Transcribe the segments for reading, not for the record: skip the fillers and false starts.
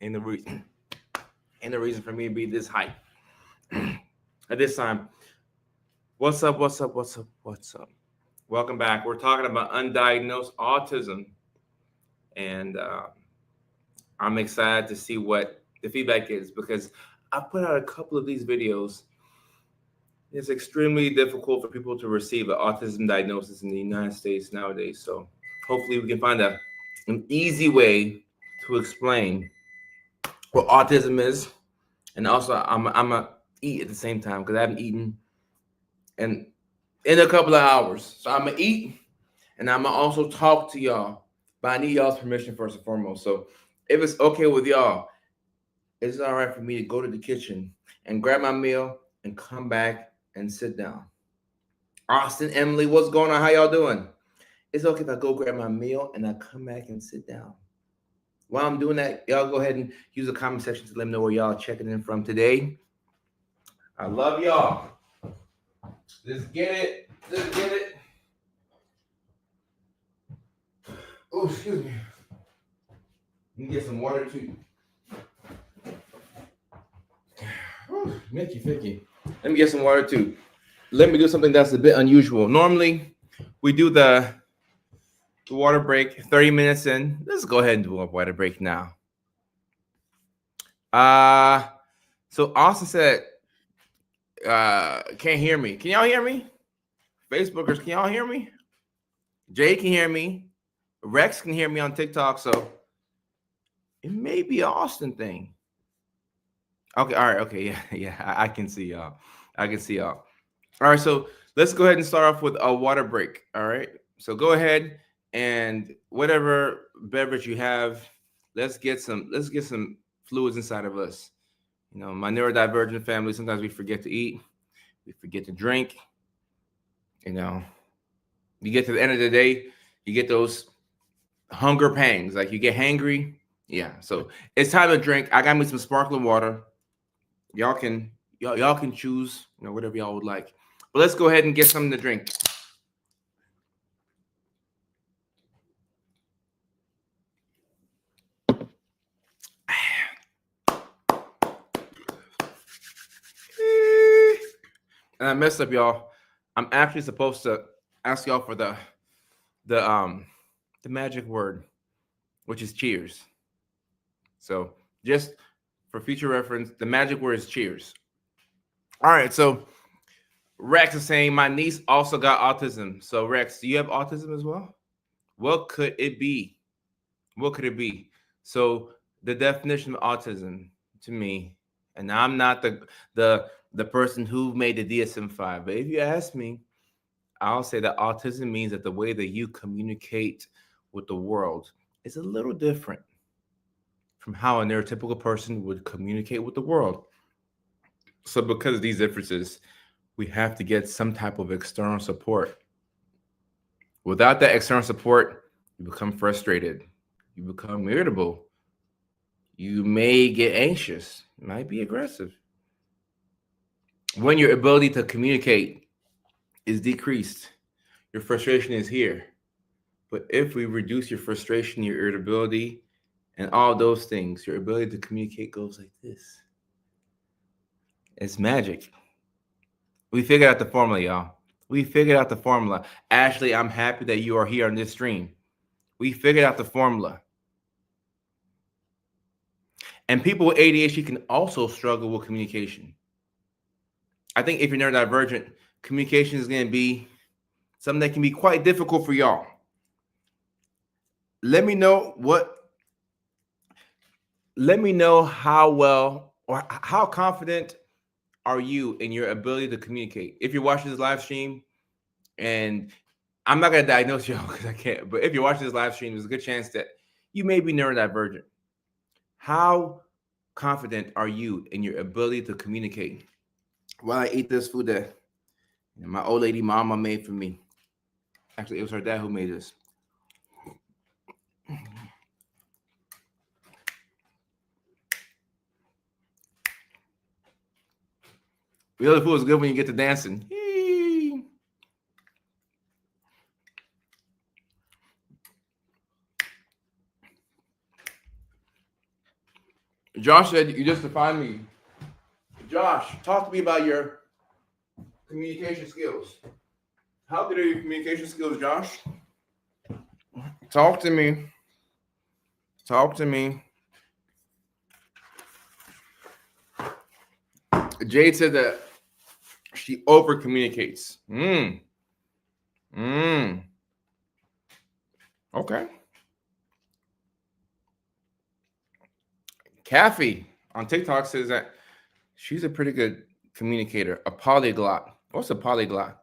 Ain't the reason. Ain't the reason for me to be this hype at this time. What's up? What's up? What's up? What's up? Welcome back. We're talking about undiagnosed autism, and I'm excited to see what the feedback is because I put out a couple of these videos. It's extremely difficult for people to receive an autism diagnosis in the United States nowadays. So hopefully we can find an easy way to explain what autism is, and also I'm a eat at the same time because I haven't eaten in a couple of hours. So I'm gonna eat and I'm gonna also talk to y'all, but I need y'all's permission first and foremost. So if it's okay with y'all, is it all right for me to go to the kitchen and grab my meal and come back and sit down? Austin, Emily, what's going on? How y'all doing? It's okay if I go grab my meal and I come back and sit down. While I'm doing that, y'all go ahead and use the comment section to let me know where y'all checking in from today. I love y'all. Let's get it. Let's get it. Oh, excuse me. Let me get some water too. Mickey, Ficky. Let me get some water too. Let me do something that's a bit unusual. Normally, we do the water break 30 minutes in. Let's go ahead and do a water break now. So Austin said, can't hear me. Can y'all hear me? Facebookers, can y'all hear me? Jay can hear me. Rex can hear me on TikTok. So it may be an Austin thing. Okay, all right, okay, yeah, I can see y'all. I can see y'all. All right, so let's go ahead and start off with a water break. All right, so go ahead and whatever beverage you have, let's get some fluids inside of us. You know, my neurodivergent family, sometimes we forget to eat, we forget to drink. You know, you get to the end of the day, you get those hunger pangs, like you get hangry. Yeah, so it's time to drink. I got me some sparkling water. Y'all can choose, you know, whatever y'all would like. But let's go ahead and get something to drink. And I messed up, y'all. I'm actually supposed to ask y'all for the magic word, which is cheers. So just for future reference, the magic word is cheers. All right, so Rex is saying my niece also got autism. So Rex, do you have autism as well? What could it be? What could it be? So the definition of autism to me, and I'm not the person who made the DSM-5, but if you ask me, I'll say that autism means that the way that you communicate with the world is a little different from how a neurotypical person would communicate with the world. So because of these differences, we have to get some type of external support. Without that external support, you become frustrated, you become irritable, you may get anxious, might be aggressive. When your ability to communicate is decreased, your frustration is here. But if we reduce your frustration, your irritability, and all those things, your ability to communicate goes like this. It's magic. We figured out the formula, y'all. We figured out the formula. Ashley, I'm happy that you are here on this stream. We figured out the formula. And people with ADHD can also struggle with communication. I think if you're neurodivergent, communication is going to be something that can be quite difficult for y'all. Let me know how well or how confident are you in your ability to communicate. If you're watching this live stream, and I'm not going to diagnose y'all because I can't, but if you're watching this live stream, there's a good chance that you may be neurodivergent. How confident are you in your ability to communicate? While I eat this food that my old lady mama made for me. Actually, it was her dad who made this. The other food is good when you get to dancing. Josh said you just defined me. Josh, talk to me about your communication skills. How good are your communication skills, Josh? Talk to me. Talk to me. Jade said that she over communicates. Okay. Kathy on TikTok says that she's a pretty good communicator, a polyglot. What's a polyglot?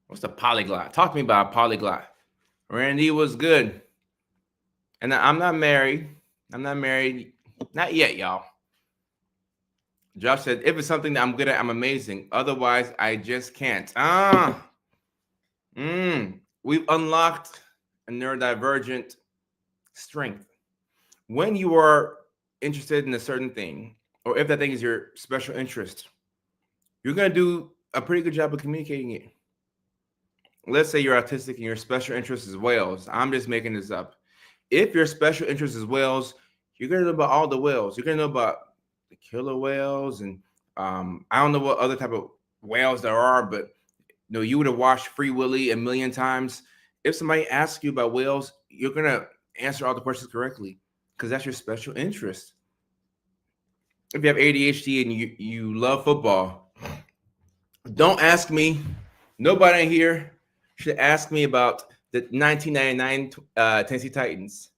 What's a polyglot? Talk to me about a polyglot. Randy was good. And I'm not married. I'm not married. Not yet, y'all. Josh said, if it's something that I'm good at, I'm amazing. Otherwise, I just can't. We've unlocked a neurodivergent strength. When you are interested in a certain thing, or if that thing is your special interest, you're going to do a pretty good job of communicating it. Let's say you're autistic and your special interest is whales. I'm just making this up. If your special interest is whales, you're going to know about all the whales. You're going to know about the killer whales, and I don't know what other type of whales there are, but you would have watched Free Willy a million times. If somebody asks you about whales, you're going to answer all the questions correctly because that's your special interest. If you have ADHD and you love football, don't ask me. Nobody in here should ask me about the 1999 Tennessee Titans.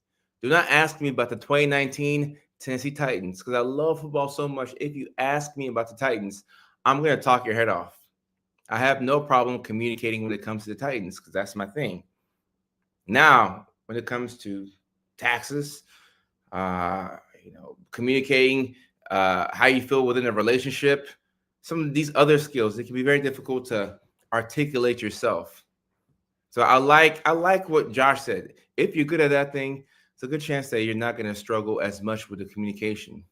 Do not ask me about the 2019 Tennessee Titans because I love football so much. If you ask me about the Titans, I'm going to talk your head off. I have no problem communicating when it comes to the Titans because that's my thing. Now, when it comes to taxes, communicating how you feel within a relationship, some of these other skills, it can be very difficult to articulate yourself. So I like what Josh said. If you're good at that thing, it's a good chance that you're not going to struggle as much with the communication.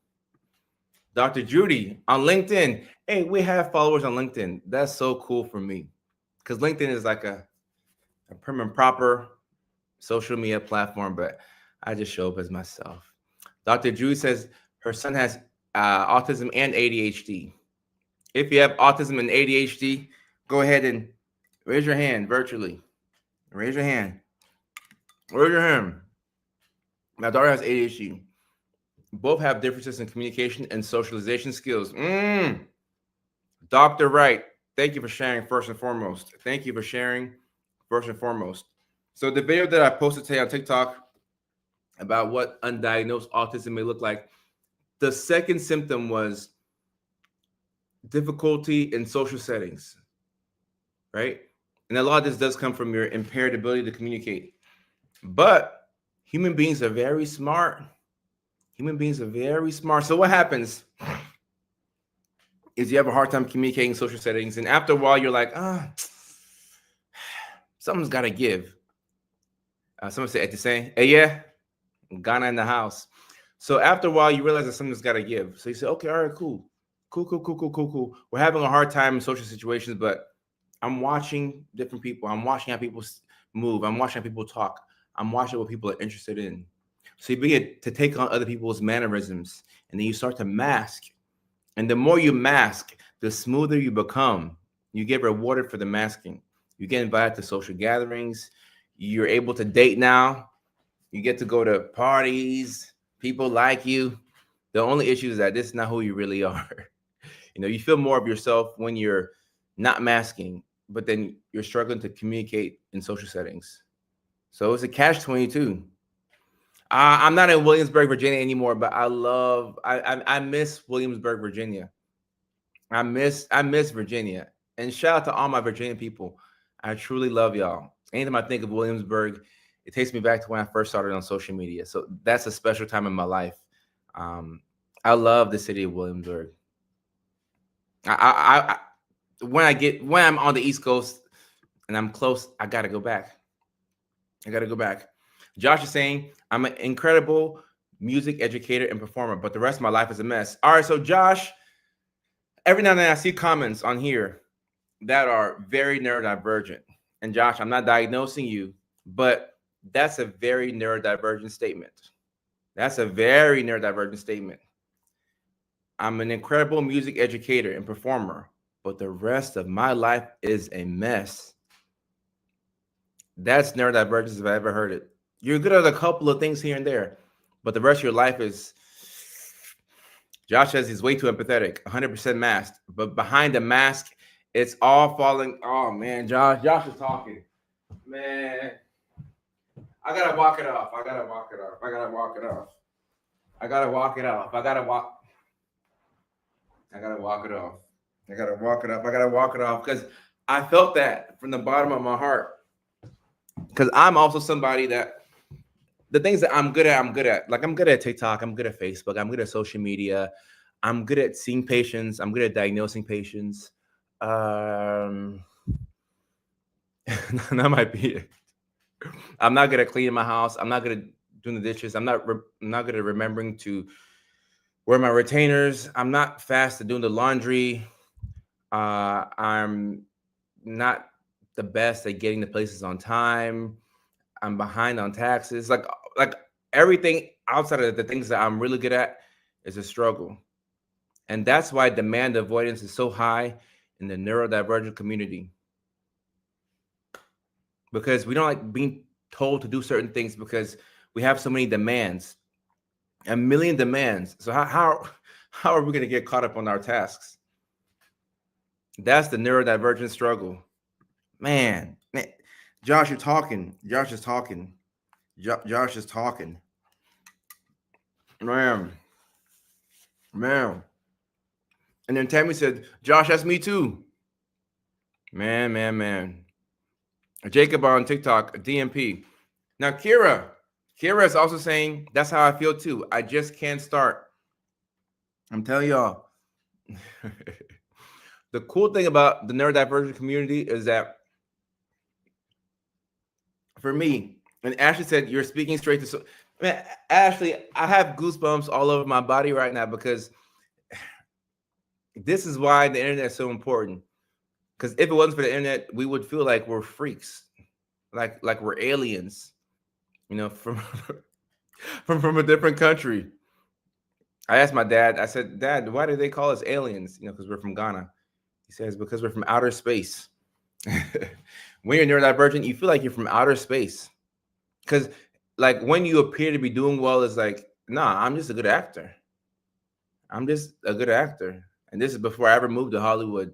Dr. Judy on LinkedIn. Hey, we have followers on LinkedIn. That's so cool for me because LinkedIn is like a prim and proper social media platform, but I just show up as myself. Dr. Judy says her son has autism and ADHD. If you have autism and ADHD, go ahead and raise your hand virtually. Raise your hand. Raise your hand. My daughter has ADHD. Both have differences in communication and socialization skills. Dr. Wright, thank you for sharing first and foremost. Thank you for sharing first and foremost. So the video that I posted today on TikTok about what undiagnosed autism may look like, the second symptom was difficulty in social settings, right? And a lot of this does come from your impaired ability to communicate. But human beings are very smart. Human beings are very smart. So what happens is you have a hard time communicating in social settings. And after a while, you're like, something's got to give. Someone said, hey, yeah, Ghana in the house. So after a while, you realize that something's got to give. So you say, okay, all right, cool. We're having a hard time in social situations, but I'm watching different people. I'm watching how people move. I'm watching how people talk. I'm watching what people are interested in. So you begin to take on other people's mannerisms, and then you start to mask. And the more you mask, the smoother you become. You get rewarded for the masking. You get invited to social gatherings. You're able to date now. You get to go to parties. People like you. The only issue is that this is not who you really are. You feel more of yourself when you're not masking, but then you're struggling to communicate in social settings. So it's a catch-22. I'm not in Williamsburg, Virginia anymore, but I miss Williamsburg, Virginia. I miss Virginia. And shout out to all my Virginia people. I truly love y'all. Anytime I think of Williamsburg, it takes me back to when I first started on social media. So that's a special time in my life. I love the city of Williamsburg. When I'm on the East Coast and I'm close, I gotta go back. Josh is saying, I'm an incredible music educator and performer, but the rest of my life is a mess. All right, so Josh, every now and then I see comments on here that are very neurodivergent. And Josh, I'm not diagnosing you, but that's a very neurodivergent statement. That's a very neurodivergent statement. I'm an incredible music educator and performer, but the rest of my life is a mess. That's neurodivergence if I ever heard it. You're good at a couple of things here and there, but the rest of your life is. Josh says he's way too empathetic, 100% masked, but behind the mask, it's all falling. Oh man, Josh is talking. Man, I gotta walk it off. I gotta walk it off. I gotta walk it off. I gotta walk it off. I gotta walk. I gotta walk it off. I gotta walk it off. I gotta walk it off because I felt that from the bottom of my heart. Because I'm also somebody that the things that I'm good at, I'm good at. Like I'm good at TikTok. I'm good at Facebook. I'm good at social media. I'm good at seeing patients. I'm good at diagnosing patients. That might be it. I'm not good at cleaning my house. I'm not good at doing the dishes. I'm not good at remembering to wear my retainers. I'm not fast at doing the laundry. I'm not the best at getting the places on time. I'm behind on taxes. Like everything outside of the things that I'm really good at is a struggle. And that's why demand avoidance is so high in the neurodivergent community. Because we don't like being told to do certain things because we have so many demands, a million demands. So how are we going to get caught up on our tasks? That's the neurodivergent struggle. Man, Josh, you're talking. Josh is talking. Josh is talking. Man. And then Tammy said, Josh, that's me too. Man. Jacob on TikTok, DMP. Now, Kira is also saying, that's how I feel too. I just can't start. I'm telling y'all. The cool thing about the neurodivergent community is that for me, and Ashley said, you're speaking straight to... Man, Ashley, I have goosebumps all over my body right now because this is why the internet is so important. Because if it wasn't for the internet, we would feel like we're freaks, like we're aliens, from from a different country. I asked my dad. I said, Dad, why do they call us aliens? Because we're from Ghana. He says because we're from outer space. When you're neurodivergent, you feel like you're from outer space. Because like when you appear to be doing well, it's like, nah, I'm just a good actor. I'm just a good actor. And this is before I ever moved to Hollywood.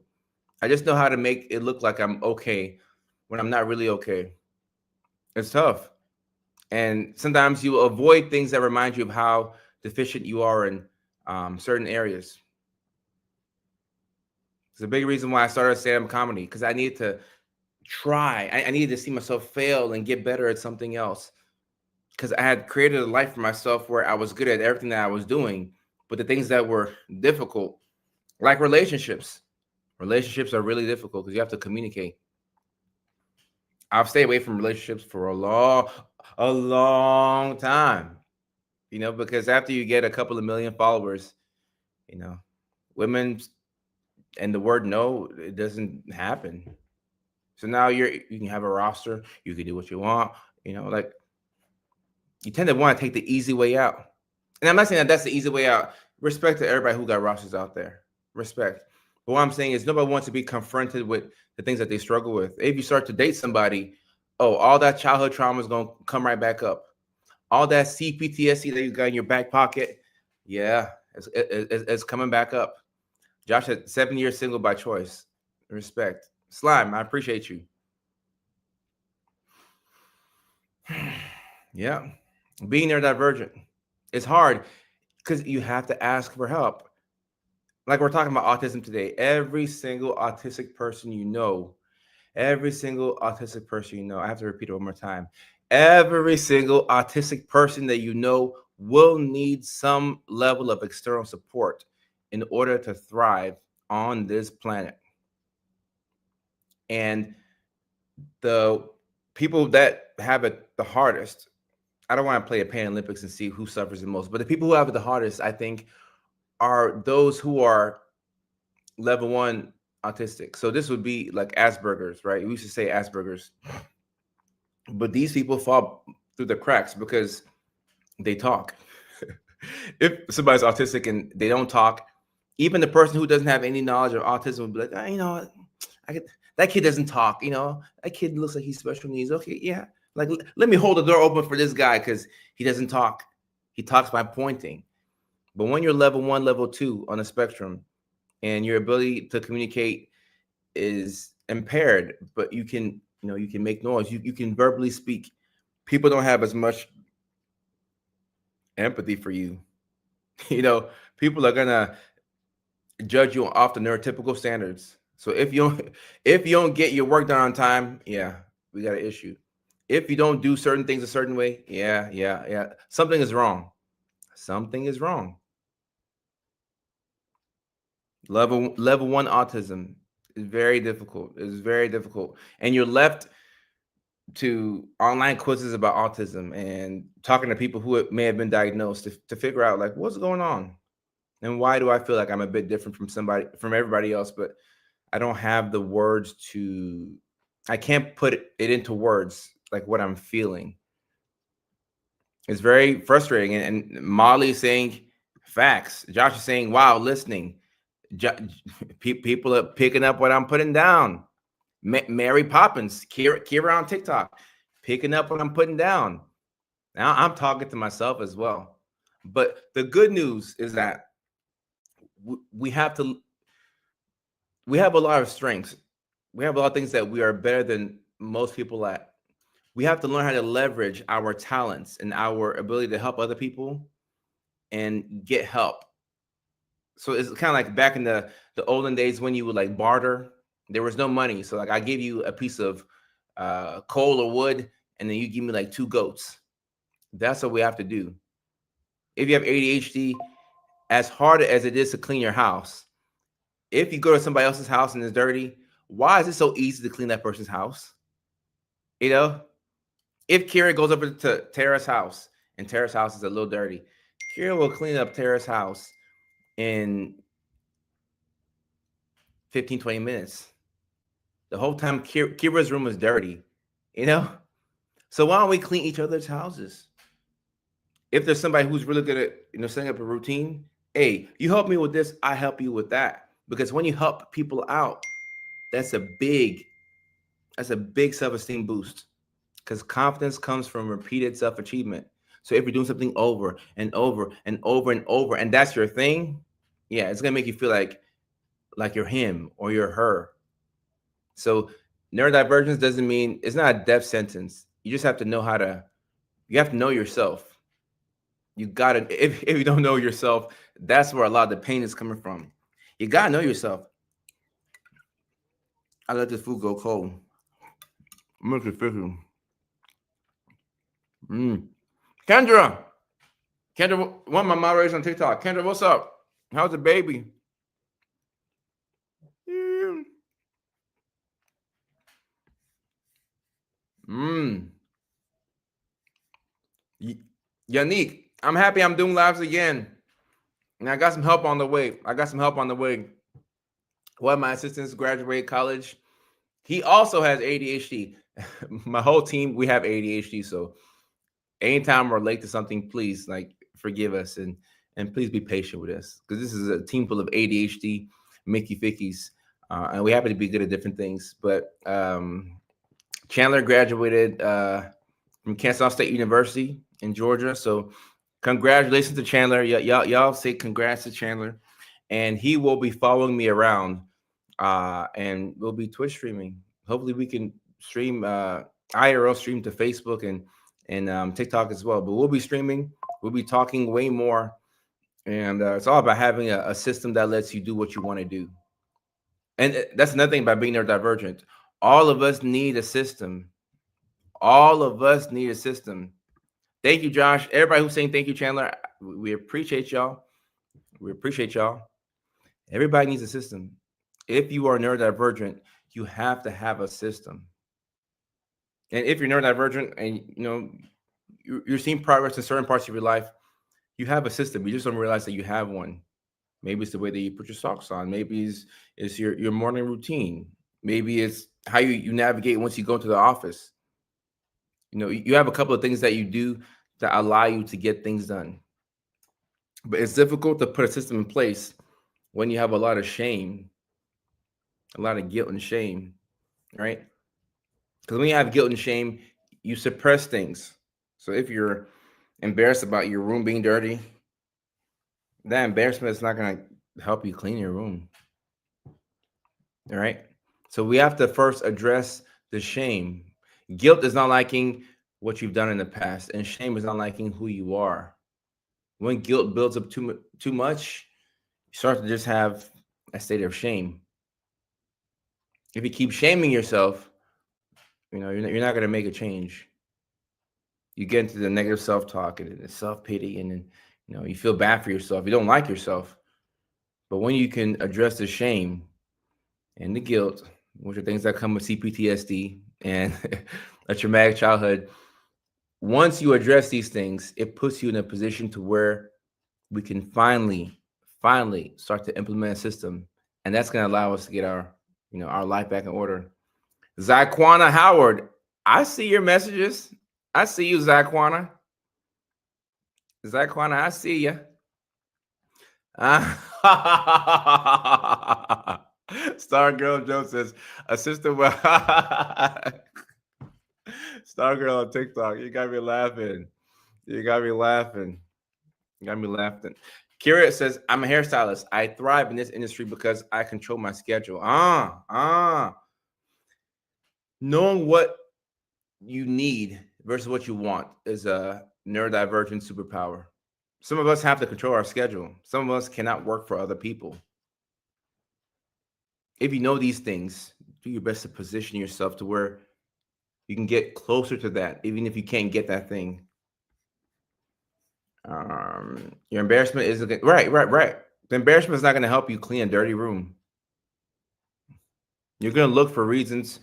I just know how to make it look like I'm okay when I'm not really okay. It's tough. And sometimes you avoid things that remind you of how deficient you are in certain areas. It's a big reason why I started stand-up comedy, because I needed to try. I needed to see myself fail and get better at something else. Because I had created a life for myself where I was good at everything that I was doing, but the things that were difficult, like relationships. Relationships are really difficult because you have to communicate. I've stayed away from relationships for a long time, because after you get a couple of million followers, women and the word no, it doesn't happen. So now you can have a roster, you can do what you want, like you tend to want to take the easy way out. And I'm not saying that that's the easy way out. Respect to everybody who got rosters out there. Respect. But what I'm saying is nobody wants to be confronted with the things that they struggle with. If you start to date somebody, all that childhood trauma is going to come right back up. All that CPTSD that you got in your back pocket, yeah, it's coming back up. Josh had 7 years single by choice. Respect. Slime, I appreciate you. Yeah. Being neurodivergent. It's hard because you have to ask for help. Like we're talking about autism today. Every single autistic person I have to repeat it one more time. Every single autistic person that you know will need some level of external support in order to thrive on this planet. And the people that have it the hardest, I don't want to play a Pan Olympics and see who suffers the most, but the people who have it the hardest, I think, are those who are level 1 autistic. So this would be like Asperger's, right? We used to say Asperger's. But these people fall through the cracks because they talk. If somebody's autistic and they don't talk, even the person who doesn't have any knowledge of autism would be like, you know, I get, that kid doesn't talk. You know, that kid looks like he's special needs. Okay, yeah, like let me hold the door open for this guy because he doesn't talk. He talks by pointing. But when you're level 1, level 2 on a spectrum, and your ability to communicate is impaired, but you can, you can make noise. You can verbally speak. People don't have as much empathy for you. You know, people are gonna judge you off the neurotypical standards. So if you don't get your work done on time, yeah, we got an issue. If you don't do certain things a certain way, yeah, something is wrong. Something is wrong. Level 1 autism is very difficult. It's very difficult, and you're left to online quizzes about autism and talking to people who may have been diagnosed to figure out like what's going on and why do I feel like I'm a bit different from everybody else, but I don't have the words to, I can't put it into words like what I'm feeling. It's very frustrating. And Molly is saying facts. Josh is saying, wow, listening. People are picking up what I'm putting down. Mary Poppins, Kira on TikTok, picking up what I'm putting down. Now I'm talking to myself as well. But the good news is that we have a lot of strengths. We have a lot of things that we are better than most people at. We have to learn how to leverage our talents and our ability to help other people and get help. So it's kind of like back in the olden days when you would like barter. There was no money, so like I give you a piece of coal or wood, and then you give me like 2 goats. That's what we have to do. If you have ADHD, as hard as it is to clean your house, if you go to somebody else's house and it's dirty, why is it so easy to clean that person's house? You know, if Kira goes over to Tara's house and Tara's house is a little dirty, Kira will clean up Tara's house in 15, 20 minutes. The whole time Kira's room is dirty, you know? So why don't we clean each other's houses? If there's somebody who's really good at, setting up a routine, hey, you help me with this, I help you with that. Because when you help people out, that's a big self-esteem boost. Because confidence comes from repeated self-achievement. So if you're doing something over and over and over and over, and that's your thing, yeah, it's gonna make you feel like you're him or you're her. So neurodivergence doesn't mean it's not a death sentence. You just have to know you have to know yourself. You gotta, if you don't know yourself, that's where a lot of the pain is coming from. You gotta know yourself. I let this food go cold. Make it fishy. Kendra, one of my moderators on TikTok. Kendra, what's up? How's the baby? Yannick, I'm happy I'm doing lives again. And I got some help on the way. One of my assistants graduated college. He also has ADHD. My whole team, we have ADHD. So anytime we're late to something, please forgive us and please be patient with us because this is a team full of ADHD Mickey Fickies, and we happen to be good at different things. But Chandler graduated from Kansas State University in Georgia, so congratulations to Chandler. Y'all say congrats to Chandler, and he will be following me around, and we'll be Twitch streaming. Hopefully, we can stream IRL stream to Facebook and TikTok as well. But we'll be streaming. We'll be talking way more, and it's all about having a system that lets you do what you want to do. And that's another thing about being neurodivergent. All of us need a system. All of us need a system. Thank you, Josh. Everybody who's saying thank you, Chandler. We appreciate y'all. Everybody needs a system. If you are neurodivergent, you have to have a system. And if you're neurodivergent and you're seeing progress in certain parts of your life, you have a system. You just don't realize that you have one. Maybe it's the way that you put your socks on. Maybe it's your morning routine. Maybe it's how you navigate once you go into the office. You have a couple of things that you do that allow you to get things done. But it's difficult to put a system in place when you have a lot of shame, a lot of guilt and shame, right? Because when you have guilt and shame, you suppress things. So if you're embarrassed about your room being dirty, that embarrassment is not going to help you clean your room. All right. So we have to first address the shame. Guilt is not liking what you've done in the past, and shame is not liking who you are. When guilt builds up too much, you start to just have a state of shame. If you keep shaming yourself, you're not going to make a change. You get into the negative self-talk and the self-pity, and then you feel bad for yourself. You don't like yourself. But when you can address the shame and the guilt, which are things that come with CPTSD and a traumatic childhood, once you address these things, it puts you in a position to where we can finally start to implement a system, and that's going to allow us to get our life back in order. Zaquana Howard, I see your messages. I see you, Zaquana. Zaquana, I see you. Star Girl Joe says, assistant. Star Girl on TikTok. You got me laughing. You got me laughing. Kira says, I'm a hairstylist. I thrive in this industry because I control my schedule. Knowing what you need versus what you want is a neurodivergent superpower. Some of us have to control our schedule. Some of us cannot work for other people. If you know these things, do your best to position yourself to where you can get closer to that, even if you can't get that thing. Your embarrassment is right. The embarrassment is not going to help you clean a dirty room. You're going to look for reasons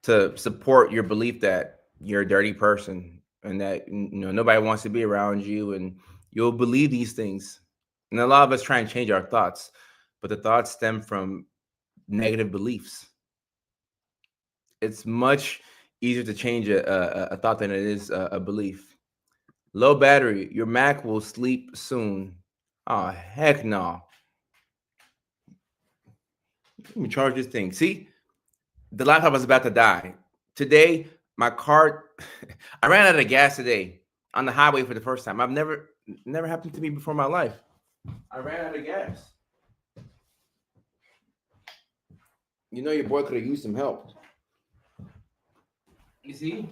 to support your belief that you're a dirty person and that nobody wants to be around you, and you'll believe these things. And a lot of us try and change our thoughts, but the thoughts stem from negative beliefs. It's much easier to change a thought than it is a belief. Low battery, your Mac will sleep soon. Oh, heck no. Let me charge this thing. See, the laptop is about to die. Today, my car, I ran out of gas today on the highway for the first time. Never happened to me before in my life. I ran out of gas. Your boy could have used some help. You see?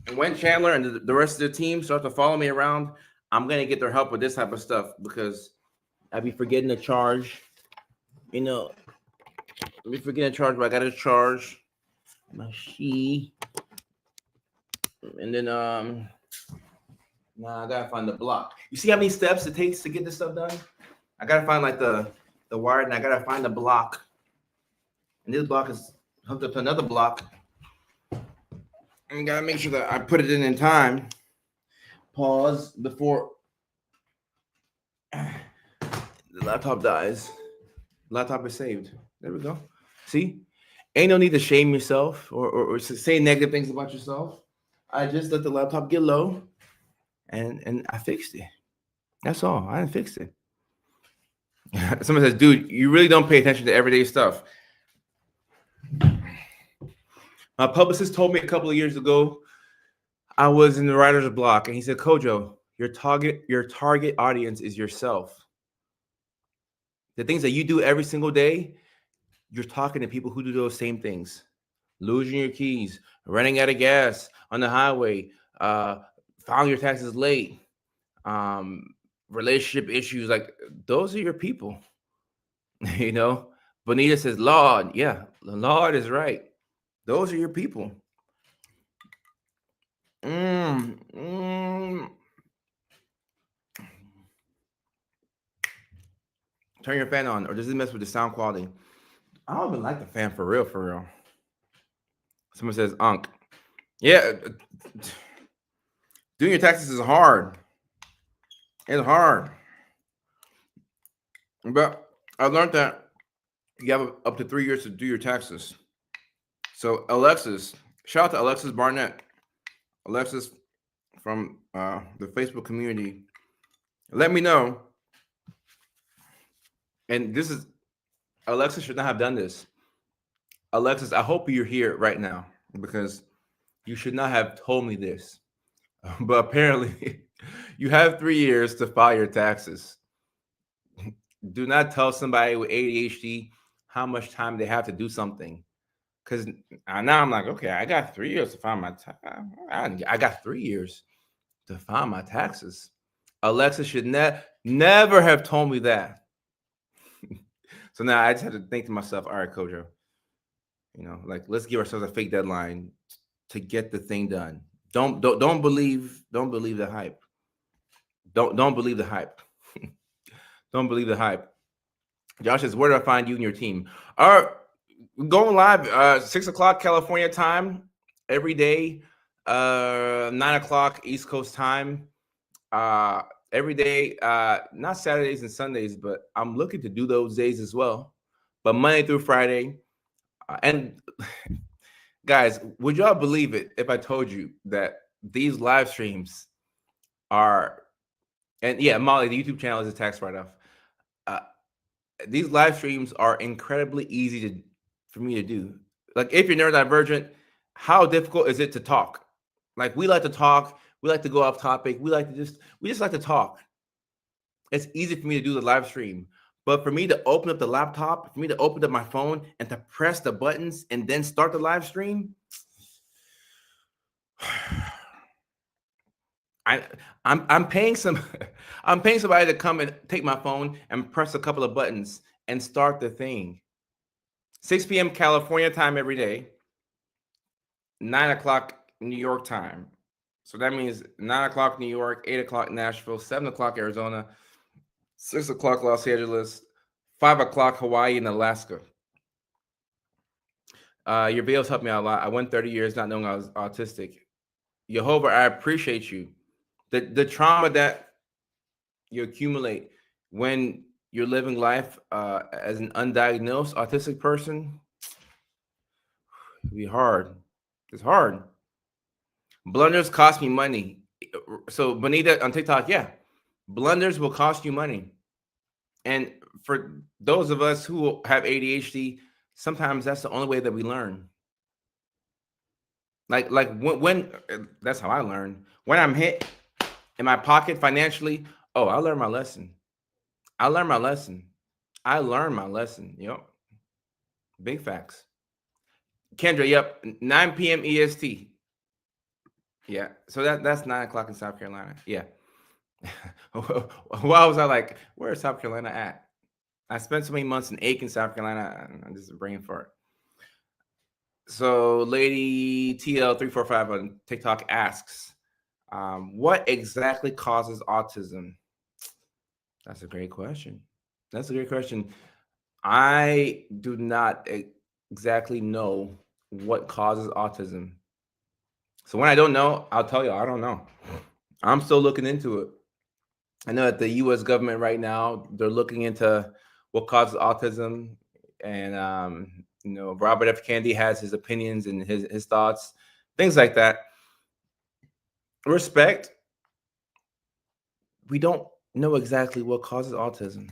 And when Chandler and the rest of the team start to follow me around, I'm going to get their help with this type of stuff because I'd be forgetting to charge. I'd be forgetting to charge, but I got to charge my She. And then, I got to find the block. You see how many steps it takes to get this stuff done? I got to find like the wire, and I got to find the block. And this block is hooked up to another block. And got to make sure that I put it in time. Pause before the laptop dies. Laptop is saved. There we go. See? Ain't no need to shame yourself or say negative things about yourself. I just let the laptop get low and I fixed it. That's all. I didn't fix it. Someone says, dude, you really don't pay attention to everyday stuff. My publicist told me a couple of years ago, I was in the writer's block, and he said, Kojo, your target audience is yourself. The things that you do every single day, you're talking to people who do those same things. Losing your keys, running out of gas on the highway, filing your taxes late, relationship issues, like those are your people. Bonita says, Lord, yeah, the Lord is right. Those are your people. Turn your fan on, or does it mess with the sound quality? I don't even like the fan for real. Someone says, Unc. Yeah, doing your taxes is hard. It's hard. But I learned that you have up to 3 years to do your taxes. So Alexis, shout out to Alexis Barnett. Alexis from the Facebook community. Let me know. And this is Alexis should not have done this. Alexis, I hope you're here right now because you should not have told me this. But apparently, you have 3 years to file your taxes. Do not tell somebody with ADHD how much time they have to do something. Because now I'm like, okay, I got 3 years to file my I got 3 years to file my taxes. Alexa should never have told me that. So now I just have to think to myself, all right, Kojo, like let's give ourselves a fake deadline to get the thing done. Don't believe the hype. Don't believe the hype. Don't believe the hype. Josh says, where do I find you and your team? All right, going live 6:00 California time every day, 9:00 East Coast time. Every day, not Saturdays and Sundays, but I'm looking to do those days as well. But Monday through Friday. And guys, would y'all believe it if I told you that these live streams are, and yeah, Molly, the YouTube channel is a tax write-off. These live streams are incredibly easy for me to do. Like if you're neurodivergent, how difficult is it to talk? Like we like to talk, we like to go off topic, we just like to talk. It's easy for me to do the live stream. But for me to open up the laptop, for me to open up my phone and to press the buttons and then start the live stream, I'm paying somebody to come and take my phone and press a couple of buttons and start the thing. 6 p.m. California time every day, 9:00 New York time. So that means 9:00 New York, 8:00 Nashville, 7:00 Arizona, 6:00 Los Angeles, 5:00 Hawaii and Alaska. Your videos helped me out a lot. I went 30 years not knowing I was autistic. Jehovah, I appreciate you. The trauma that you accumulate when you're living life as an undiagnosed autistic person, it'd be hard. It's hard. Blunders cost me money. So Bonita on TikTok, yeah, blunders will cost you money. And for those of us who have ADHD, sometimes that's the only way that we learn. Like when that's how I learn. When I'm hit in my pocket financially, oh, I learned my lesson. I learned my lesson. Yep. Big facts. Kendra, yep. 9 p.m. EST. Yeah. So that's 9:00 in South Carolina. Yeah. Why was I like, where is South Carolina at? I spent so many months in Aiken, South Carolina. I'm just a brain fart. So Lady TL345 on TikTok asks, what exactly causes autism? That's a great question. I do not exactly know what causes autism. So when I don't know, I'll tell you, I don't know. I'm still looking into it. I know that the U.S. government right now, they're looking into what causes autism. And, Robert F. Kennedy has his opinions and his thoughts, things like that. Respect. We don't know exactly what causes autism.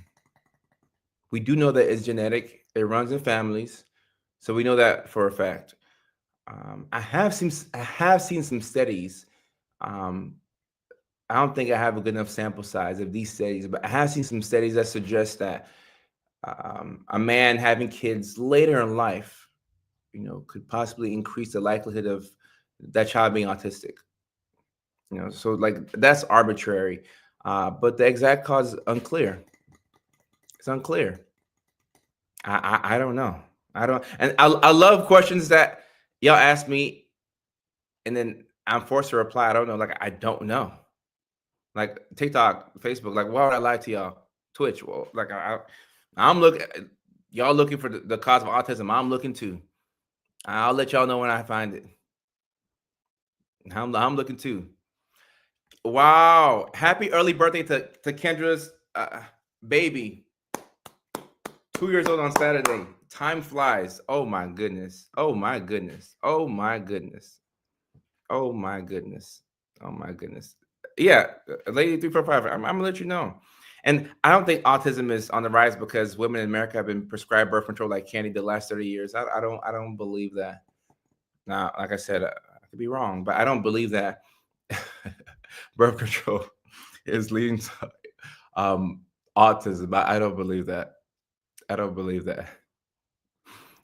We do know that it's genetic. It runs in families. So we know that for a fact. I have seen some studies. I don't think I have a good enough sample size of these studies, but I have seen some studies that suggest that a man having kids later in life, could possibly increase the likelihood of that child being autistic. So like that's arbitrary, but the exact cause is unclear. It's unclear. I don't know. And I love questions that y'all ask me, and then I'm forced to reply. I don't know. Like I don't know. Like TikTok, Facebook. Like why would I lie to y'all? Twitch. Well, like I'm looking. Y'all looking for the cause of autism. I'm looking too. I'll let y'all know when I find it. I'm looking too. Wow! Happy early birthday to Kendra's baby. 2 years old on Saturday. Time flies. Oh my goodness. Oh my goodness. Oh my goodness. Oh my goodness. Oh my goodness. Yeah, lady 345. I'm gonna let you know. And I don't think autism is on the rise because women in America have been prescribed birth control like candy the last 30 years. I don't believe that. Now, like I said, I could be wrong, but I don't believe that birth control is leading to um, autism. I don't believe that. I don't believe that.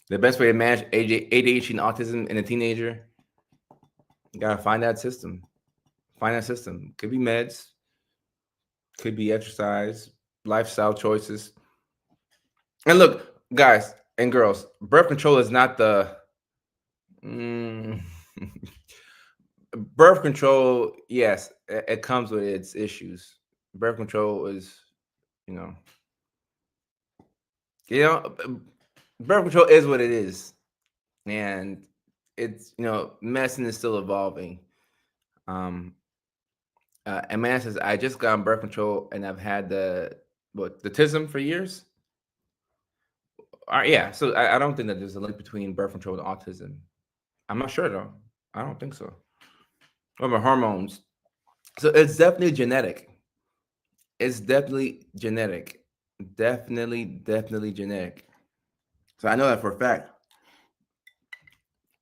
The best way to manage ADHD and autism in a teenager, you gotta find that system. Find that system. Could be meds, could be exercise, lifestyle choices. And look, guys and girls, birth control is not the mm, birth control. Yes, it comes with its issues. Birth control is, you know, you know, birth control is what it is, and it's medicine is still evolving. Um, and man says I just got on birth control and I've had the TISM for years. Yeah, so I don't think that there's a link between birth control and autism. I'm not sure though. I don't think so. What about hormones? So it's definitely genetic. It's definitely genetic. Definitely genetic. So I know that for a fact.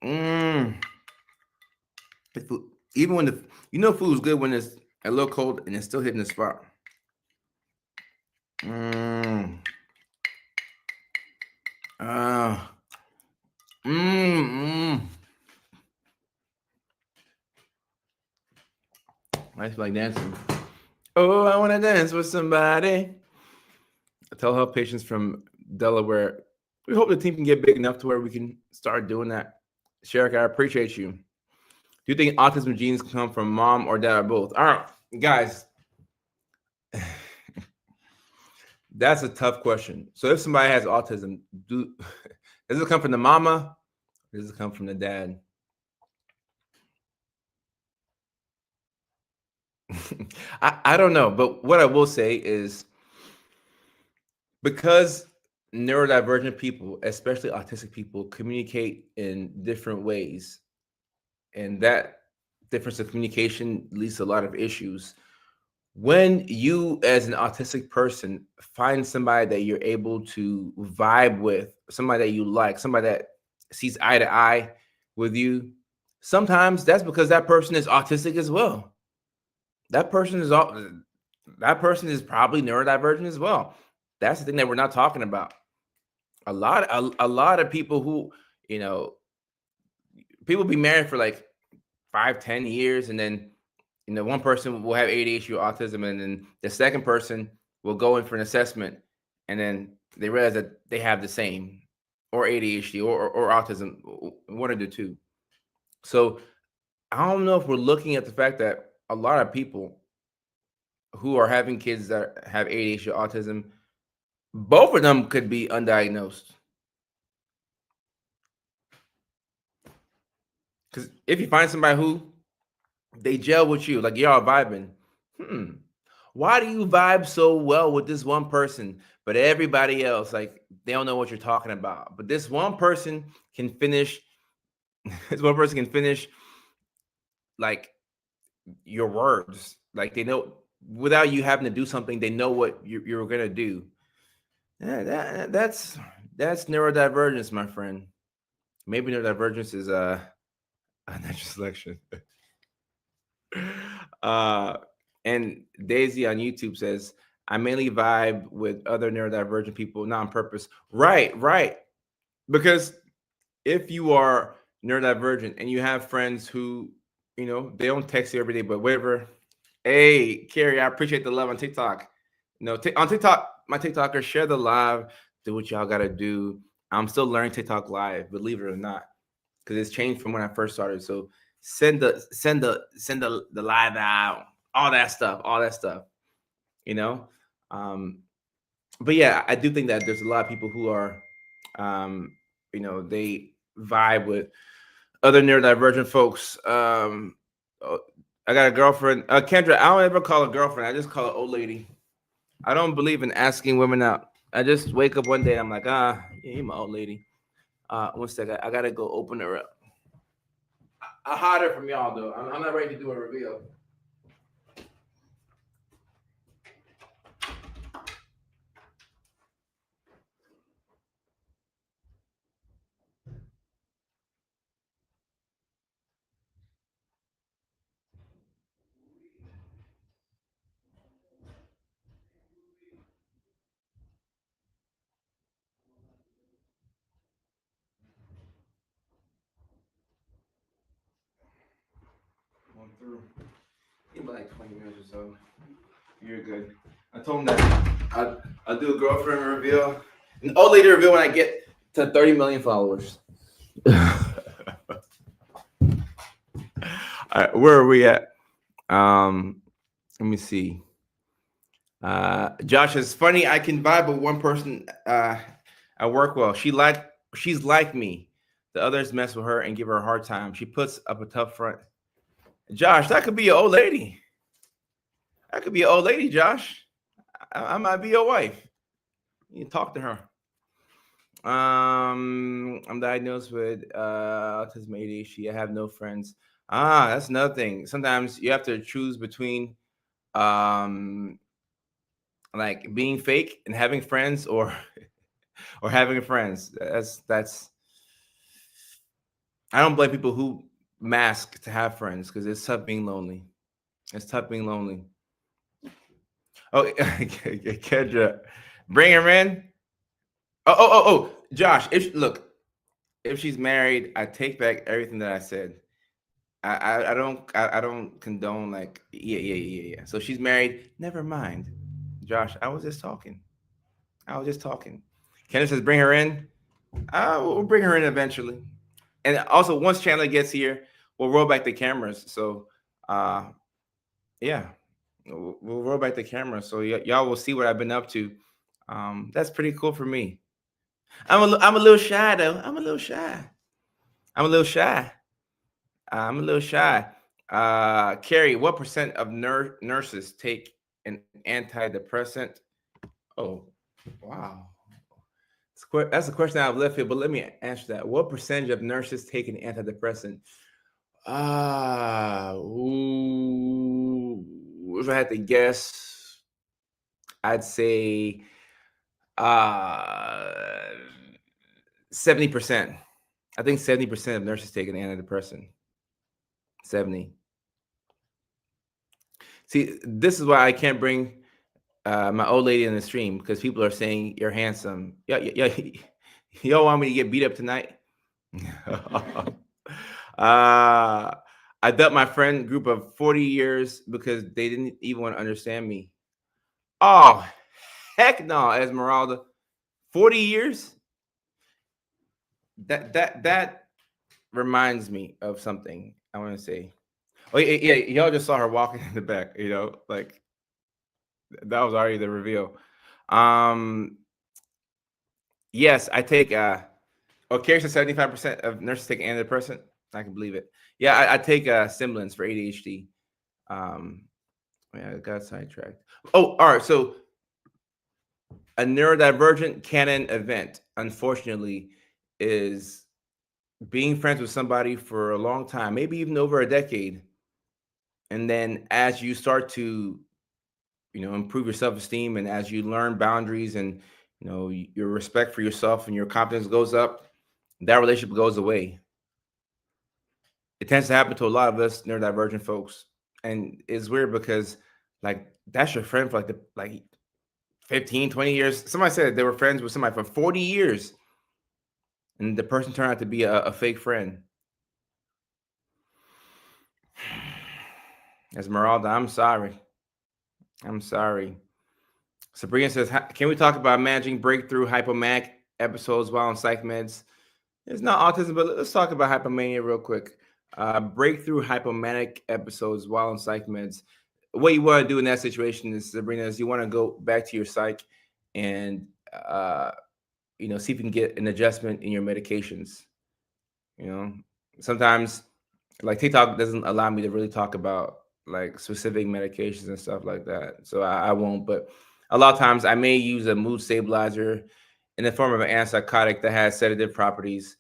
Mm, even when food's good when it's a little cold and it's still hitting the spot. Mm. Uh, mm. I feel like dancing. Oh, I want to dance with somebody. I tell health patients from Delaware, we hope the team can get big enough to where we can start doing that. Sherrick, I appreciate you. Do you think autism genes come from mom or dad or both? All right, guys. That's a tough question. So if somebody has autism, does it come from the mama or does it come from the dad? I don't know, but what I will say is because neurodivergent people, especially autistic people, communicate in different ways, and that difference of communication leads to a lot of issues. When you, as an autistic person, find somebody that you're able to vibe with, somebody that you like, somebody that sees eye to eye with you, sometimes that's because that person is autistic as well. That person is probably neurodivergent as well. That's the thing that we're not talking about. A lot of people who, you know, people be married for like 5-10 years, and then one person will have ADHD or autism, and then the second person will go in for an assessment, and then they realize that they have the same, or ADHD or autism, one of the two. So I don't know if we're looking at the fact that a lot of people who are having kids that have ADHD or autism, both of them could be undiagnosed. Because if you find somebody who they gel with you, like y'all vibing, why do you vibe so well with this one person, but everybody else, like, they don't know what you're talking about? But this one person can finish. This one person can finish like your words, like they know without you having to do something. They know what you're gonna do. Yeah, that's neurodivergence, my friend. Maybe neurodivergence is a natural selection. uh, and Daisy on YouTube says, I mainly vibe with other neurodivergent people, not on purpose. Right. Because if you are neurodivergent and you have friends who, they don't text you every day, but whatever. Hey, Carrie, I appreciate the love on TikTok. On TikTok, my TikTokers share the live, do what y'all gotta do. I'm still learning TikTok live, believe it or not, because it's changed from when I first started. So send the live out, all that stuff, you know. Um, but yeah, I do think that there's a lot of people who are, they vibe with other neurodivergent folks. I got a girlfriend, Kendra. I don't ever call her girlfriend. I just call her old lady. I don't believe in asking women out. I just wake up one day and I'm like, yeah, you're my old lady. One second, I gotta go open her up. I hide her from y'all though. I'm not ready to do a reveal. through. In like 20 minutes or so. You're good. I told him that I'll do a girlfriend reveal, an old lady reveal when I get to 30 million followers. All right, where are we at? Let me see. Josh, it's funny. I can vibe with one person at work well. She's like me. The others mess with her and give her a hard time. She puts up a tough front. Josh, that could be an old lady. That could be an old lady, Josh. I might be your wife. You can talk to her. I'm diagnosed with autism ADHD. I have no friends. That's another thing. Sometimes you have to choose between like being fake and having friends, or or having friends. That's I don't blame people who mask to have friends, because it's tough being lonely. It's tough being lonely. Oh, Kendra, bring her in. Oh, Josh. If she's married, I take back everything that I said. I don't condone, like, yeah. So she's married. Never mind, Josh. I was just talking. Kendra says, bring her in. We'll bring her in eventually. And also, once Chandler gets here, we'll roll back the cameras. So, yeah, we'll roll back the camera, so y'all will see what I've been up to. That's pretty cool for me. I'm a little shy though. I'm a little shy. Carrie, what percent of nurses take an antidepressant? Oh, wow. That's a question out of left field, but let me answer that. What percentage of nurses take an antidepressant? If I had to guess, I'd say 70%. I think 70% of nurses take an antidepressant. 70. See, this is why I can't bring my old lady in the stream, because people are saying you're handsome. Yeah. Y'all want me to get beat up tonight? I dumped my friend group of 40 years because they didn't even want to understand me. Oh, heck no, Esmeralda. 40 years? That reminds me of something I want to say. Oh, yeah, y'all just saw her walking in the back, like that was already the reveal. Yes, I take Carrie said 75% of nurses take antidepressant. I can believe it. Yeah, I take stimulants for ADHD. Yeah, I got sidetracked. Oh, all right. So a neurodivergent canon event, unfortunately, is being friends with somebody for a long time, maybe even over a decade. And then as you start to, improve your self-esteem, and as you learn boundaries, and, your respect for yourself and your confidence goes up, that relationship goes away. It tends to happen to a lot of us neurodivergent folks. And it's weird because, like, that's your friend for like 15, 20 years. Somebody said they were friends with somebody for 40 years, and the person turned out to be a fake friend. Esmeralda, I'm sorry. Sabrina says, can we talk about managing breakthrough hypomanic episodes while on psych meds? It's not autism, but let's talk about hypomania real quick. Breakthrough hypomanic episodes while on psych meds. What you want to do in that situation is, Sabrina, is you want to go back to your psych and see if you can get an adjustment in your medications. Sometimes, like, TikTok doesn't allow me to really talk about like specific medications and stuff like that, so I won't. But a lot of times I may use a mood stabilizer in the form of an antipsychotic that has sedative properties,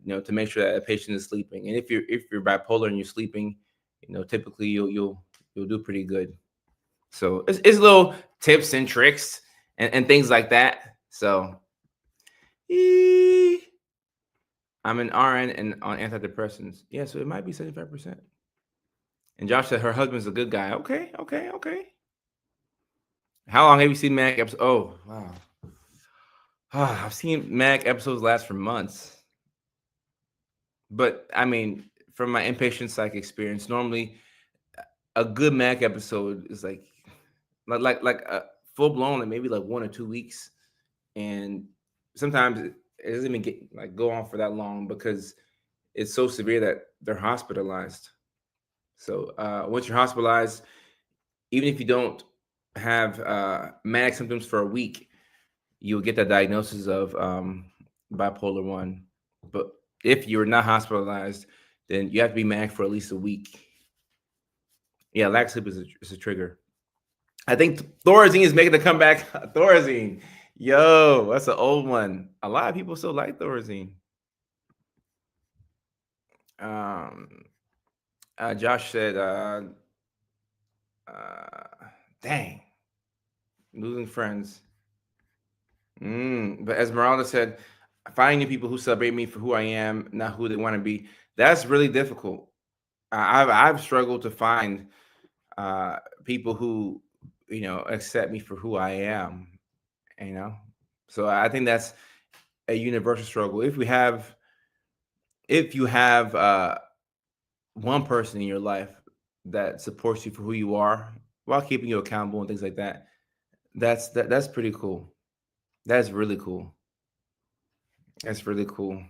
to make sure that a patient is sleeping. And if you're bipolar and you're sleeping, typically you'll do pretty good. So it's little tips and tricks and things like that. So I'm an RN and on antidepressants. Yeah, so it might be 75%. And Josh said her husband's a good guy. Okay. How long have you seen Manic episodes? Oh, wow. I've seen Manic episodes last for months. But I mean, from my inpatient psych experience, normally a good Mac episode is like a full blown, like maybe like 1 or 2 weeks, and sometimes it doesn't even get like go on for that long because it's so severe that they're hospitalized. So once you're hospitalized, even if you don't have manic symptoms for a week, you'll get that diagnosis of bipolar one. But if you're not hospitalized, then you have to be manic for at least a week. Yeah, lack of sleep is a trigger. I think Thorazine is making a comeback. Thorazine, yo, that's an old one. A lot of people still like Thorazine. Um, Josh said, uh, "Dang, losing friends." But Esmeralda said, "Finding new people who celebrate me for who I am, not who they want to be. That's really difficult. I've struggled to find people who accept me for who I am. You know, so I think that's a universal struggle. If you have one person in your life that supports you for who you are while keeping you accountable and things like that, that's pretty cool. That's really cool. That's really cool.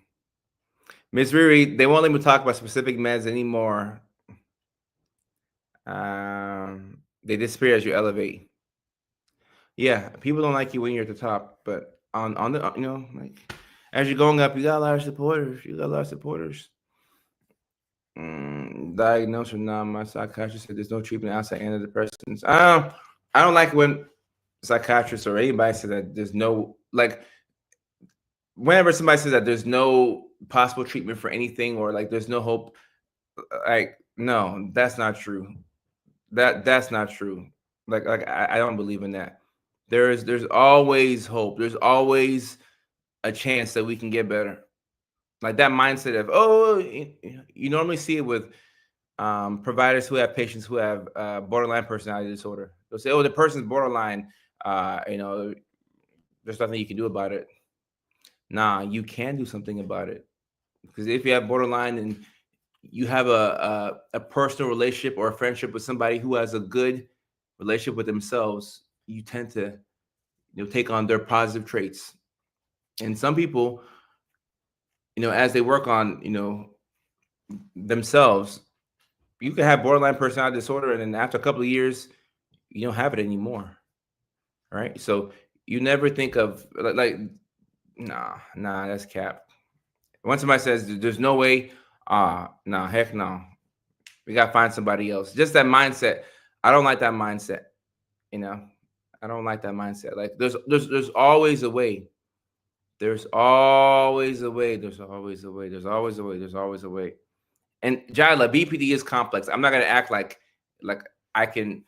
Miss Riri, they won't let me talk about specific meds anymore. They disappear as you elevate. Yeah, people don't like you when you're at the top, but on the like as you're going up, you got a lot of supporters. You got a lot of supporters. Diagnosed or not, my psychiatrist said there's no treatment outside antidepressants. I don't like when psychiatrists or anybody says that there's no like whenever somebody says that there's no possible treatment for anything or like there's no hope. Like no, that's not true. That's not true. I don't believe in that. There's always hope. There's always a chance that we can get better. Like that mindset of you normally see it with providers who have patients who have borderline personality disorder. They'll say, "Oh, the person's borderline. There's nothing you can do about it." Nah, you can do something about it because if you have borderline and you have a personal relationship or a friendship with somebody who has a good relationship with themselves, you tend to take on their positive traits. And some people, as they work on themselves, you can have borderline personality disorder, and then after a couple of years, you don't have it anymore, right? So you never think of nah, that's cap. Once somebody says there's no way, nah, heck no, we gotta find somebody else. Just that mindset. I don't like that mindset. You know, I don't like that mindset. Like there's always a way. There's always a way. There's always a way. There's always a way. There's always a way. And Jila, BPD is complex. I'm not gonna act like I can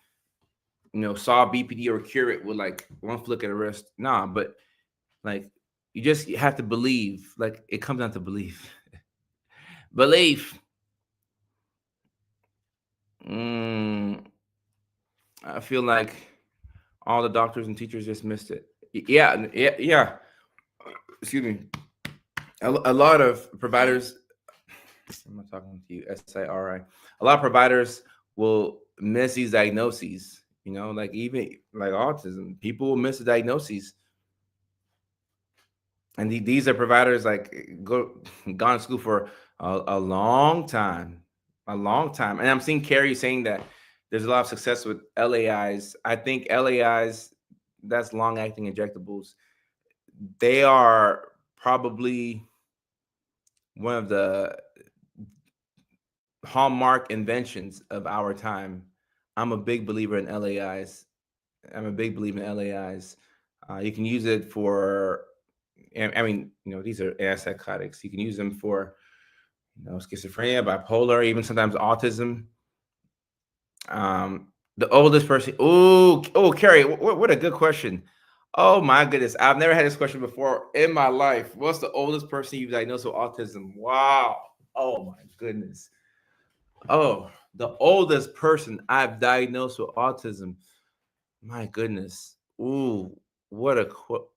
solve BPD or cure it with like one flick of the wrist. Nah, but like you just have to believe. Like it comes down to belief. Belief. I feel like all the doctors and teachers just missed it. Yeah. Excuse me. A lot of providers. I'm not talking to you. SIRI. A lot of providers will miss these diagnoses. Like even like autism, people will miss the diagnoses, and these are providers like gone to school for a long time, and I'm seeing Carrie saying that there's a lot of success with LAIs. I think LAIs, that's long acting injectables, they are probably one of the hallmark inventions of our time. I'm a big believer in LAIs. I'm a big believer in LAIs. You can use it for, I mean, these are antipsychotics. You can use them for, schizophrenia, bipolar, even sometimes autism. The oldest person. Oh, Carrie, what a good question. Oh my goodness, I've never had this question before in my life. What's the oldest person you've diagnosed with autism? Wow. Oh my goodness. Oh, the oldest person I've diagnosed with autism. My goodness. Ooh, what a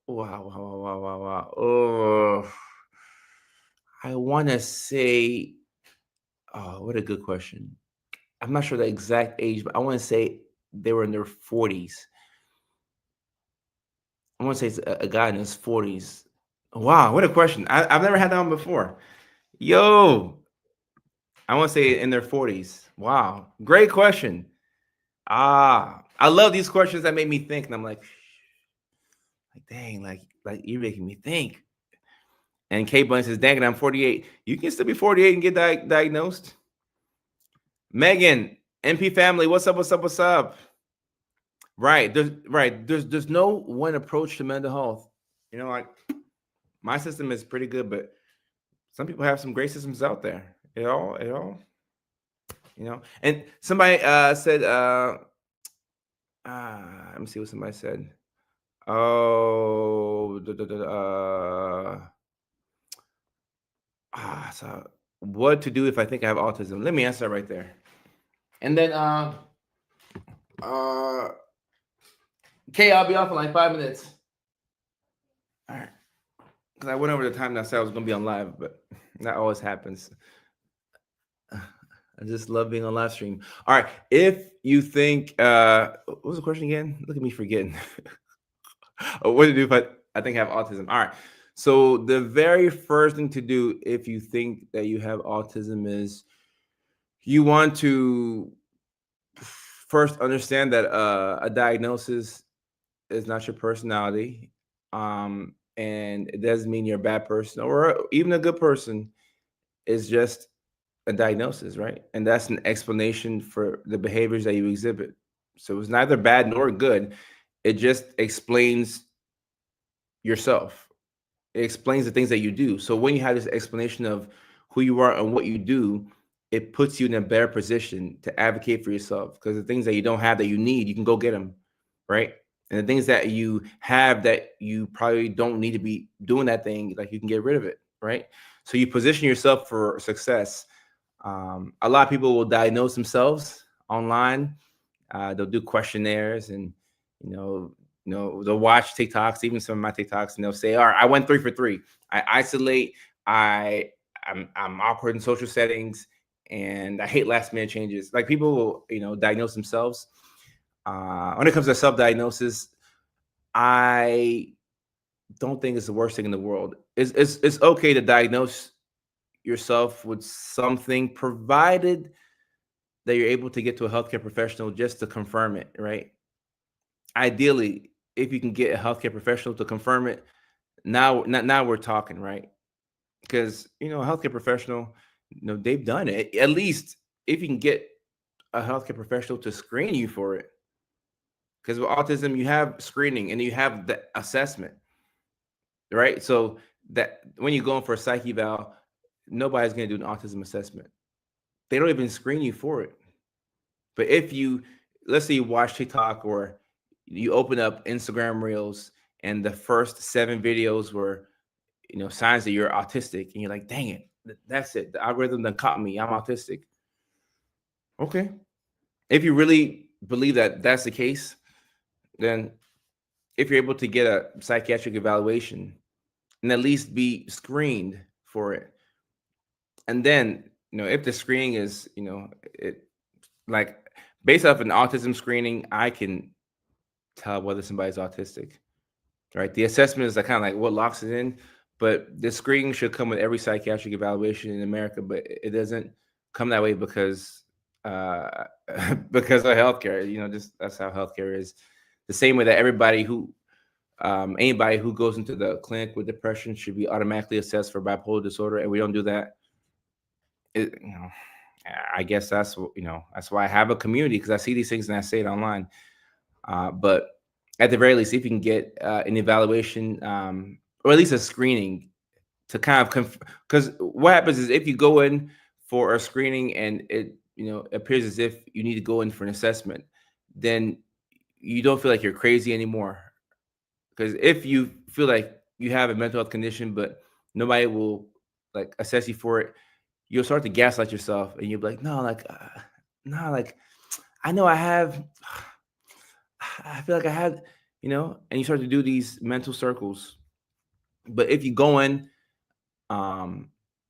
wow. Oh, I want to say, oh, what a good question. I'm not sure the exact age, but I want to say they were in their 40s. I want to say it's a guy in his 40s. Wow, what a question. I've never had that one before. Yo, I want to say in their 40s. Wow, great question. I love these questions that make me think, and I'm like dang, like you're making me think. And Kate Bunch says, dang it, I'm 48. You can still be 48 and get diagnosed. Megan, MP family, what's up? What's up? What's up? Right. There's no one approach to mental health. You know, like my system is pretty good, but some people have some great systems out there. You know. And somebody said, let me see what somebody said. Oh, so what to do if I think I have autism? Let me answer that right there. And then okay, I'll be off in like 5 minutes. All right. Because I went over the time that I said I was gonna be on live, but that always happens. I just love being on live stream. All right. If you think what was the question again? Look at me forgetting. What to do if I think I have autism? All right. So the very first thing to do if you think that you have autism is you want to first understand that a diagnosis is not your personality. And it doesn't mean you're a bad person or even a good person. It's just a diagnosis, right? And that's an explanation for the behaviors that you exhibit. So it's neither bad nor good. It just explains yourself. It explains the things that you do. So when you have this explanation of who you are and what you do, it puts you in a better position to advocate for yourself, because the things that you don't have that you need, you can go get them, right? And the things that you have that you probably don't need to be doing that thing, like you can get rid of it, right? So you position yourself for success. A lot of people will diagnose themselves online. They'll do questionnaires, and you know, they'll watch TikToks, even some of my TikToks, and they'll say, "All right, I went 3 for 3. I isolate. I'm awkward in social settings, and I hate last minute changes." Like people will, diagnose themselves. When it comes to self-diagnosis, I don't think it's the worst thing in the world. It's okay to diagnose yourself with something, provided that you're able to get to a healthcare professional just to confirm it, right? Ideally, if you can get a healthcare professional to confirm it, now we're talking, right? Because a healthcare professional, they've done it. At least if you can get a healthcare professional to screen you for it, because with autism, you have screening and you have the assessment, right? So that when you go in for a psych eval, nobody's going to do an autism assessment. They don't even screen you for it. But if you, let's say you watch TikTok or you open up Instagram Reels and the first 7 videos were, signs that you're autistic, and you're like, dang it, that's it. The algorithm done caught me. I'm autistic. Okay. If you really believe that that's the case, then if you're able to get a psychiatric evaluation and at least be screened for it, and then, if the screening is, it like based off an autism screening, I can tell whether somebody's autistic, right? The assessment is kind of like what locks it in, but the screening should come with every psychiatric evaluation in America, but it doesn't come that way because because of healthcare. Just that's how healthcare is. The same way that anybody who goes into the clinic with depression should be automatically assessed for bipolar disorder, and we don't do that. I guess that's why I have a community, because I see these things and I say it online. But at the very least, if you can get an evaluation or at least a screening to kind of because what happens is if you go in for a screening and it appears as if you need to go in for an assessment, then you don't feel like you're crazy anymore. Because if you feel like you have a mental health condition but nobody will like assess you for it, you'll start to gaslight yourself, and you'll be like, no, like I know I have. I feel like I had, and you start to do these mental circles. But if you go in,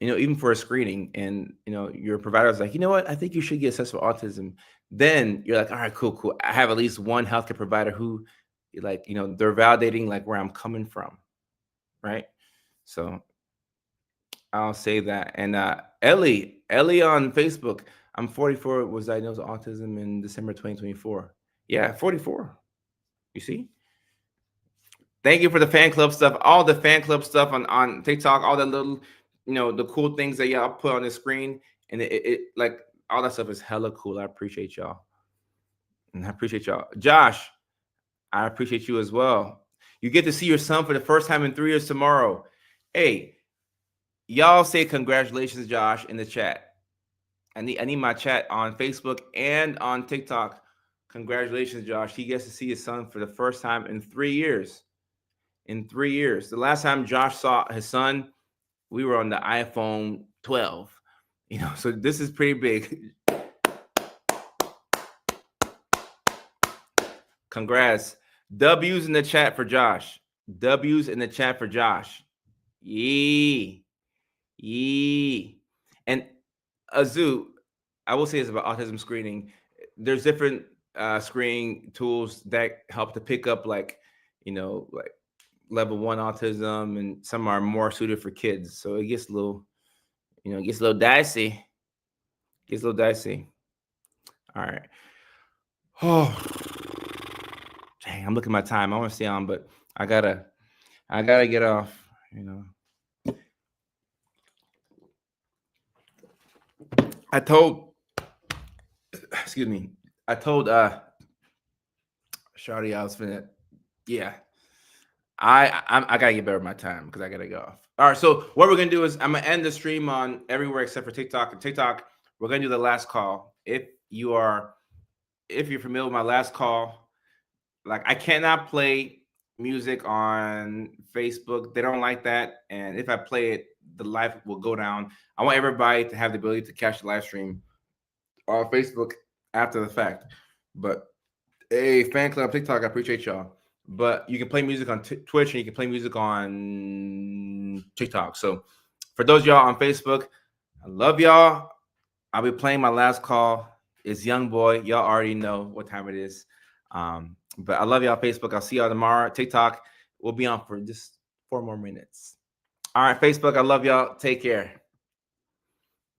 even for a screening, and your provider is like, you know what, I think you should get assessed for autism. Then you're like, all right, cool, cool. I have at least one healthcare provider who, like, they're validating like where I'm coming from, right? So I'll say that. And Ellie on Facebook, I'm 44, was diagnosed with autism in December 2024. Yeah, 44. You see? Thank you for the fan club stuff, all the fan club stuff on TikTok, all the little, the cool things that y'all put on the screen. And it like all that stuff is hella cool. I appreciate y'all. And I appreciate y'all. Josh, I appreciate you as well. You get to see your son for the first time in 3 years tomorrow. Hey, y'all say congratulations, Josh, in the chat. I need my chat on Facebook and on TikTok. Congratulations, Josh. He gets to see his son for the first time in 3 years. In 3 years. The last time Josh saw his son, we were on the iPhone 12. So this is pretty big. Congrats. W's in the chat for Josh. W's in the chat for Josh. Yee. And Azu, I will say this about autism screening. There's different screening tools that help to pick up like level 1 autism, and some are more suited for kids. So it gets a little, dicey. All right. Oh, dang, I'm looking at my time. I want to stay on, but I gotta get off, I told Shawty I was finna, I gotta get better at my time because I gotta go off. All right, so what we're gonna do is I'm gonna end the stream on everywhere except for TikTok. And TikTok, we're gonna do the last call. If you're familiar with my last call, like I cannot play music on Facebook. They don't like that, and if I play it, the live will go down. I want everybody to have the ability to catch the live stream on Facebook after the fact. But hey, fan club TikTok, I appreciate y'all. But you can play music on Twitch, and you can play music on TikTok. So for those of y'all on Facebook, I love y'all. I'll be playing my last call. It's Young Boy. Y'all already know what time it is. But I love y'all, Facebook. I'll see y'all tomorrow. TikTok will be on for just 4 more minutes. All right, Facebook, I love y'all. Take care.